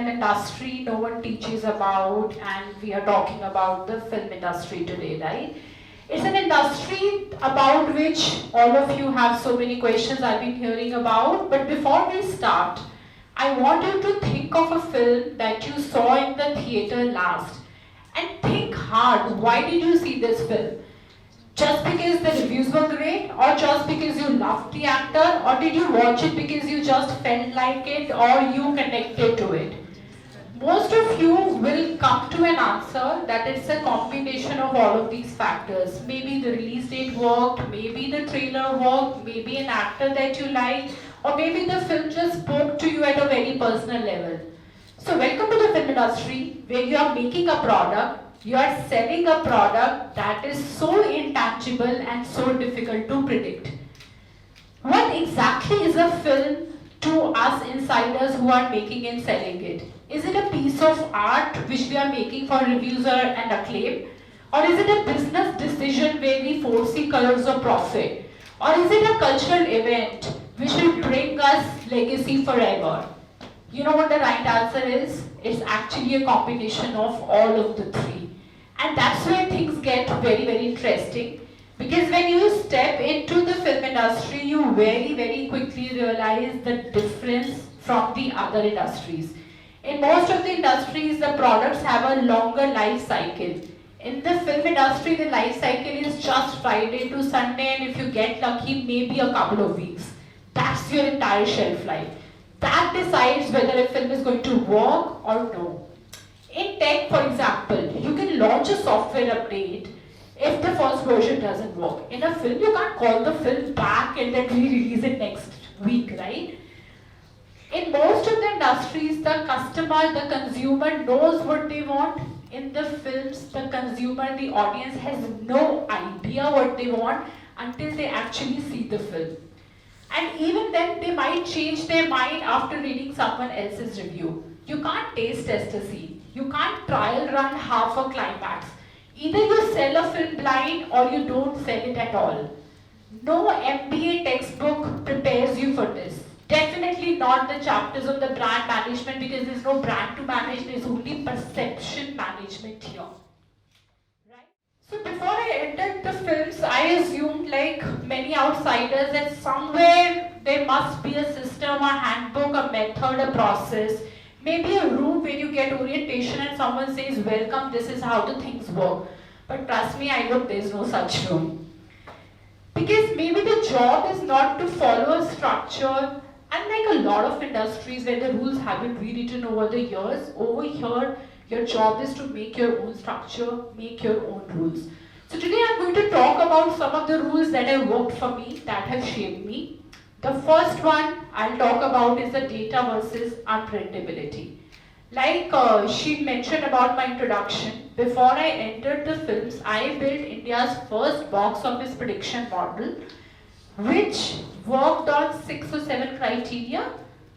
an industry no one teaches about, and we are talking about the film industry today, right? It's an industry about which all of you have so many questions I've been hearing about, but before we start, I want you to think of a film that you saw in the theater last and think hard, why did you see this film? Just because the reviews were great, or just because you loved the actor, or did you watch it because you just felt like it or you connected to it? Most of you will come to an answer that it's a combination of all of these factors. Maybe the release date worked, maybe the trailer worked, maybe an actor that you like, or maybe the film just spoke to you at a very personal level. So welcome to the film industry, where you are making a product, you are selling a product that is so intangible and so difficult to predict. What exactly is a film to us insiders who are making and selling it? Is it a piece of art which we are making for reviews and acclaim? Or is it a business decision where we foresee colors of profit? Or is it a cultural event which will bring us legacy forever? You know what the right answer is? It's actually a combination of all of the three. And that's where things get very, very interesting. Because when you step into the film industry, you very, very quickly realize the difference from the other industries. In most of the industries, the products have a longer life cycle. In the film industry, the life cycle is just Friday to Sunday, and if you get lucky, maybe a couple of weeks. That's your entire shelf life. That decides whether a film is going to work or no. In tech, for example, you can launch a software update if the first version doesn't work. In a film, you can't call the film back and then re-release it next week, right? In most of the industries, the customer, the consumer knows what they want. In the films, the consumer, the audience has no idea what they want until they actually see the film. And even then, they might change their mind after reading someone else's review. You can't taste test a scene. You can't trial run half a climax. Either you sell a film blind or you don't sell it at all. No MBA textbook prepares you for this. Definitely not the chapters on the brand management, because there's no brand to manage, there's only perception management here. Right? So before I entered the films, I assumed, like many outsiders, that somewhere there must be a system, a handbook, a method, a process. Maybe a room where you get orientation and someone says, welcome, this is how the things work. But trust me, I know there's no such room. Because maybe the job is not to follow a structure, unlike a lot of industries where the rules have been rewritten over the years. Over here, your job is to make your own structure, make your own rules. So today I'm going to talk about some of the rules that have worked for me, that have shaped me. The first one I'll talk about is the data versus unpredictability. Like she mentioned about my introduction, before I entered the films, I built India's first box office prediction model, which worked on 6 or 7 criteria.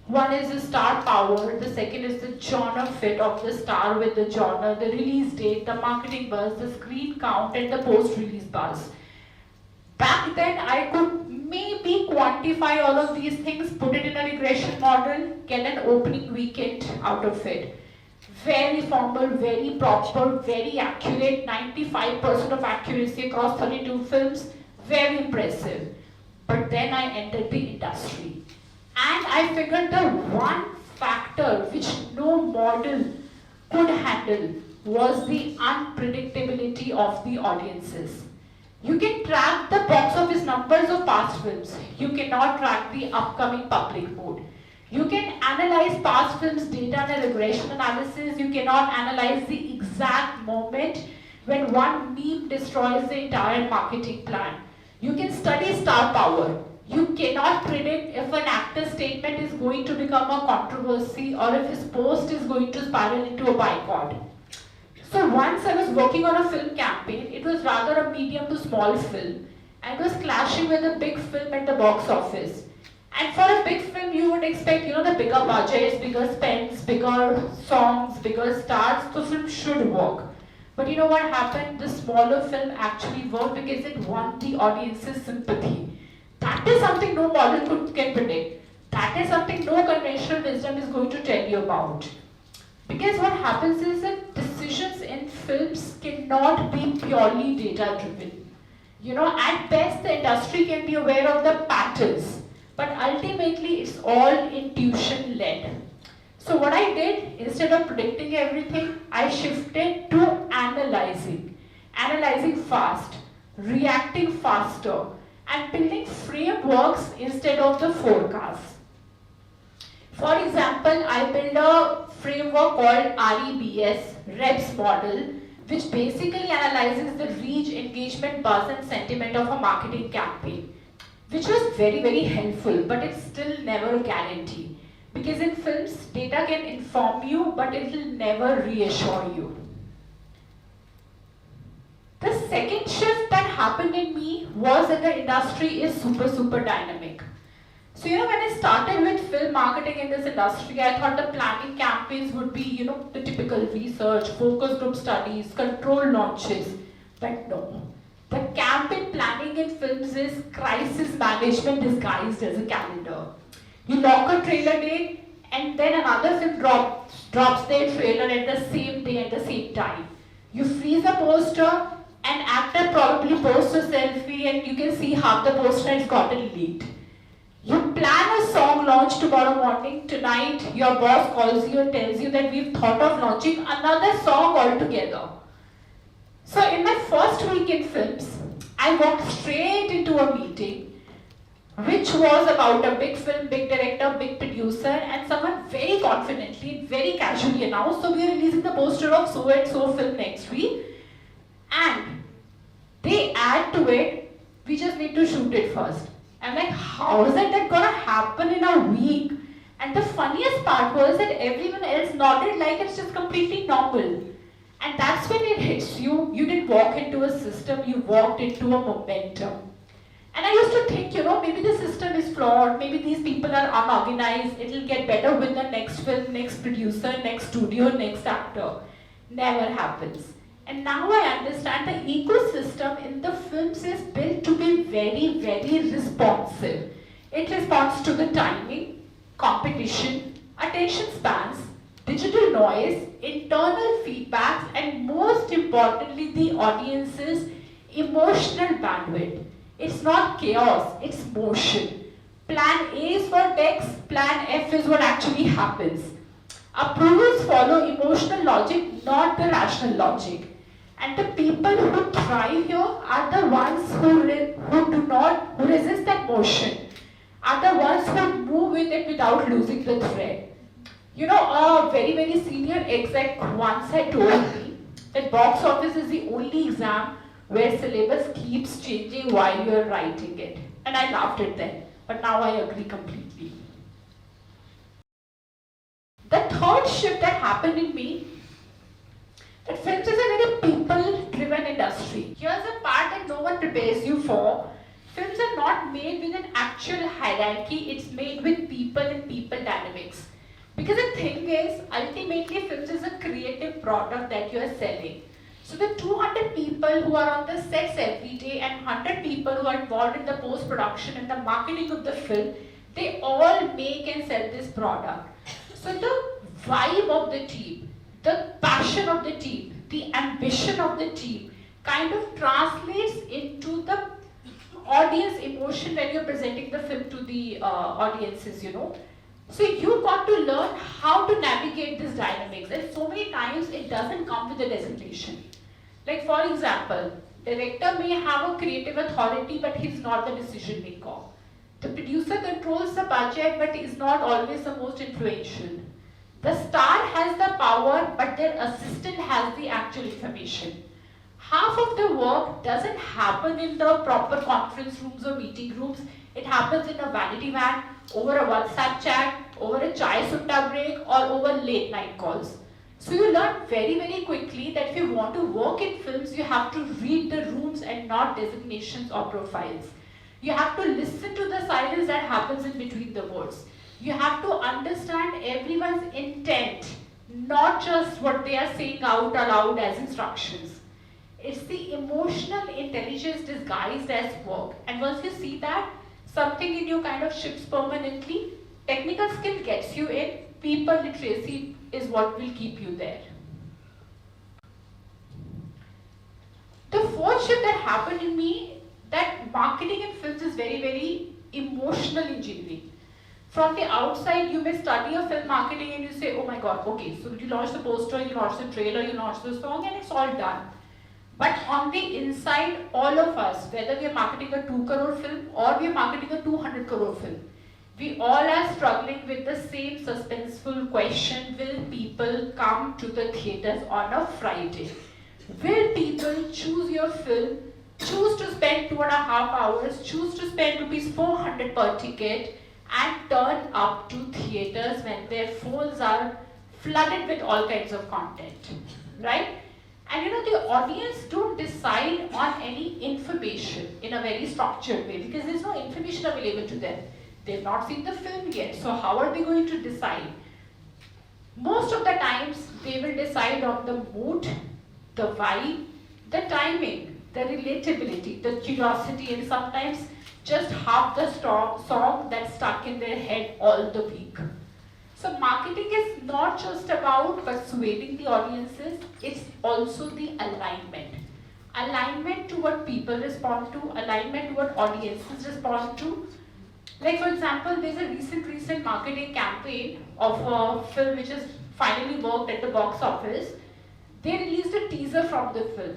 One is the star power, the second is the genre fit of the star with the genre, the release date, the marketing buzz, the screen count, and the post-release buzz. Back then, I could maybe quantify all of these things, put it in a regression model, get an opening weekend out of it. Very formal, very proper, very accurate, 95% of accuracy across 32 films, very impressive. But then I entered the industry. And I figured the one factor which no model could handle was the unpredictability of the audiences. You can track the box office numbers of past films. You cannot track the upcoming public mood. You can analyze past films' data in a regression analysis. You cannot analyze the exact moment when one meme destroys the entire marketing plan. You can study star power. You cannot predict if an actor's statement is going to become a controversy or if his post is going to spiral into a boycott. So once I was working on a film campaign, it was rather a medium to small film, and it was clashing with a big film at the box office. And for a big film, you would expect, the bigger budgets, bigger spends, bigger songs, bigger stars, the film should work. But you know what happened? The smaller film actually worked because it won the audience's sympathy. That is something no model can predict. That is something no conventional wisdom is going to tell you about. Because what happens is that decisions in films cannot be purely data driven. At best the industry can be aware of the patterns, but ultimately it's all intuition led. So what I did, instead of predicting everything, I shifted to analyzing. Analyzing fast, reacting faster, and building frameworks instead of the forecasts. For example, I built a framework called REBS, REBS model, which basically analyzes the reach, engagement, buzz and sentiment of a marketing campaign, which was very, very helpful, but it's still never a guarantee. Because in films, data can inform you, but it will never reassure you. The second shift that happened in me was that the industry is super, super dynamic. So, when I started with film marketing in this industry, I thought the planning campaigns would be, the typical research, focus group studies, control launches. But no. The campaign planning in films is crisis management disguised as a calendar. You lock a trailer date and then another film drops their trailer at the same day at the same time. You freeze a poster, an actor probably posts a selfie and you can see half the poster has gotten leaked. You plan a song launch tomorrow morning, tonight your boss calls you and tells you that we've thought of launching another song altogether. So in my first week in films, I walked straight into a meeting which was about a big film, big director, big producer, and someone very confidently, very casually announced, so we are releasing the poster of so and so film next week, and they add to it, we just need to shoot it first. I'm like, how is that gonna happen in a week? And the funniest part was that everyone else nodded like it's just completely normal. And that's when it hits you. You didn't walk into a system, you walked into a momentum. And I used to think, maybe the system is flawed, maybe these people are unorganized, it'll get better with the next film, next producer, next studio, next actor. Never happens. And now I understand the ecosystem in the films is built to be very, very responsive. It responds to the timing, competition, attention spans, digital noise, internal feedbacks, and most importantly, the audience's emotional bandwidth. It's not chaos, it's motion. Plan A is for text, plan F is what actually happens. Approvals follow emotional logic, not the rational logic. And the people who thrive here are the ones who resist that motion, are the ones who move with it without losing the thread. A very, very senior exec once had told me that box office is the only exam where syllabus keeps changing while you are writing it. And I laughed at that, but now I agree completely. The third shift that happened in me, that films is a very people-driven industry. Here's a part that no one prepares you for. Films are not made with an actual hierarchy, it's made with people and people dynamics. Because the thing is, ultimately films is a creative product that you are selling. So the 200 people who are on the sets every day and 100 people who are involved in the post-production and the marketing of the film, they all make and sell this product. So the vibe of the team, the passion of the team, the ambition of the team kind of translates into the audience emotion when you're presenting the film to the audiences, So you got to learn how to navigate this dynamics, and so many times it doesn't come with a designation. Like for example, director may have a creative authority but he's not the decision maker. The producer controls the budget but is not always the most influential. The star has the power but their assistant has the actual information. Half of the work doesn't happen in the proper conference rooms or meeting rooms. It happens in a vanity van, over a WhatsApp chat, over a chai sutta break, or over late night calls. So you learn very, very quickly that if you want to work in films, you have to read the rooms and not designations or profiles. You have to listen to the silence that happens in between the words. You have to understand everyone's intent, not just what they are saying out aloud as instructions. It's the emotional intelligence disguised as work. And once you see that, something in you kind of shifts permanently. Technical skill gets you in, people literacy is what will keep you there. The fourth shift that happened in me, that marketing in films is very, very emotional engineering. From the outside, you may study a film marketing and you say, oh my god, okay, so you launch the poster, you launch the trailer, you launch the song, and it's all done. But on the inside, all of us, whether we are marketing a 2 crore film or we are marketing a 200 crore film, we all are struggling with the same suspenseful question: will people come to the theatres on a Friday? Will people choose your film, choose to spend 2.5 hours, choose to spend rupees 400 per ticket, and turn up to theatres when their phones are flooded with all kinds of content, right? And the audience don't decide on any information in a very structured way because there's no information available to them. They've not seen the film yet, so how are they going to decide? Most of the times, they will decide on the mood, the vibe, the timing, the relatability, the curiosity, and sometimes just half the song that's stuck in their head all the week. So marketing is not just about persuading the audiences, it's also the alignment. Alignment to what people respond to, alignment to what audiences respond to. Like for example, there's a recent marketing campaign of a film which has finally worked at the box office. They released a teaser from the film,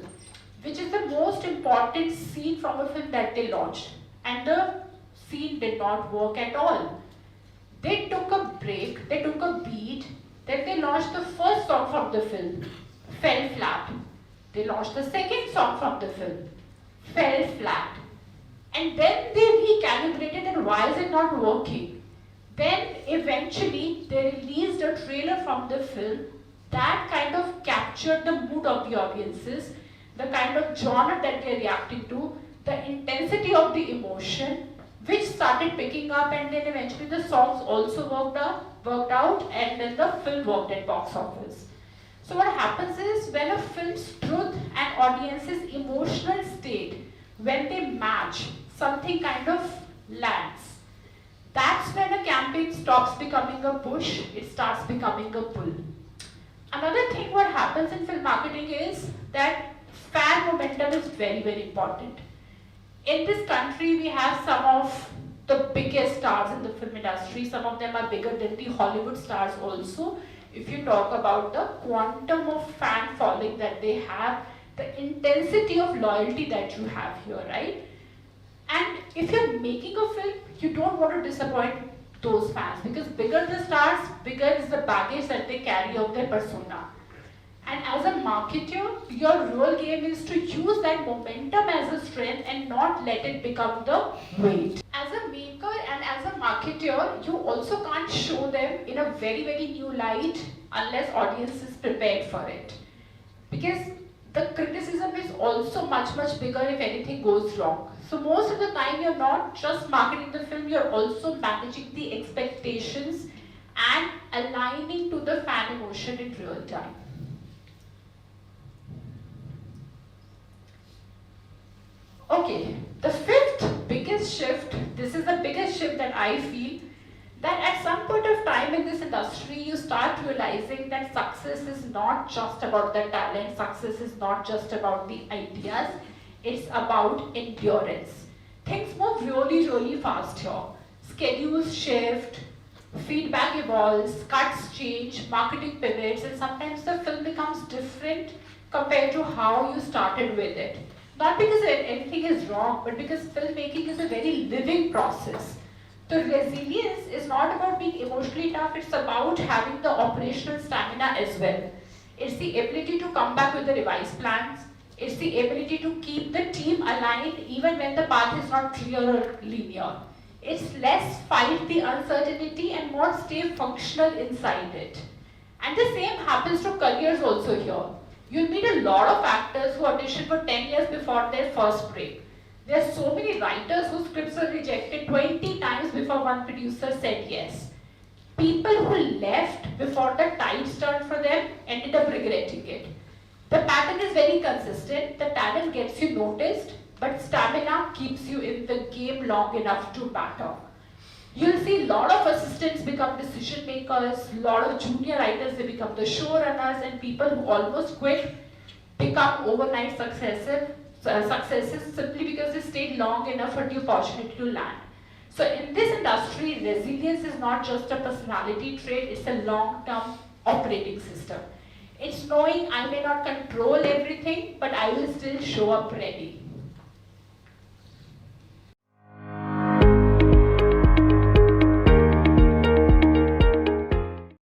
which is the most important scene from a film that they launched. And the scene did not work at all. They took a break, they took a beat, then they launched the first song from the film, fell flat. They launched the second song from the film, fell flat. And then they recalibrated and why is it not working? Then eventually they released a trailer from the film that kind of captured the mood of the audiences, the kind of genre that they're reacting to, the intensity of the emotion, which started picking up, and then eventually the songs also worked out, and then the film worked at box office. So what happens is, when a film's truth and audience's emotional state, when they match, something kind of lands. That's when a campaign stops becoming a push, it starts becoming a pull. Another thing what happens in film marketing is that fan momentum is very, very important. In this country, we have some of the biggest stars in the film industry. Some of them are bigger than the Hollywood stars also. If you talk about the quantum of fan following that they have, the intensity of loyalty that you have here, right? And if you're making a film, you don't want to disappoint those fans because bigger the stars, bigger is the baggage that they carry of their persona. And as a marketer, your real game is to use that momentum as a strength and not let it become the weight. As a maker and as a marketer, you also can't show them in a very, very new light unless audience is prepared for it. Because the criticism is also much, much bigger if anything goes wrong. So most of the time, you're not just marketing the film, you're also managing the expectations and aligning to the fan emotion in real time. Okay, the fifth biggest shift, this is the biggest shift that I feel, that at some point of time in this industry, you start realizing that success is not just about the talent, success is not just about the ideas, it's about endurance. Things move really, really fast here. Schedules shift, feedback evolves, cuts change, marketing pivots, and sometimes the film becomes different compared to how you started with it. Not because anything is wrong, but because filmmaking is a very living process. The resilience is not about being emotionally tough, it's about having the operational stamina as well. It's the ability to come back with the revised plans. It's the ability to keep the team aligned even when the path is not clear or linear. It's less fight the uncertainty and more stay functional inside it. And the same happens to careers also here. You'll meet a lot of actors who auditioned for 10 years before their first break. There are so many writers whose scripts were rejected 20 times before one producer said yes. People who left before the tides turned for them ended up regretting it. The pattern is very consistent. The talent gets you noticed, but stamina keeps you in the game long enough to matter. You'll see a lot of assistants become decision makers, a lot of junior writers, they become the showrunners, and people who almost quit become overnight successes simply because they stayed long enough for the opportunity to land. So in this industry, resilience is not just a personality trait, it's a long-term operating system. It's knowing I may not control everything, but I will still show up ready.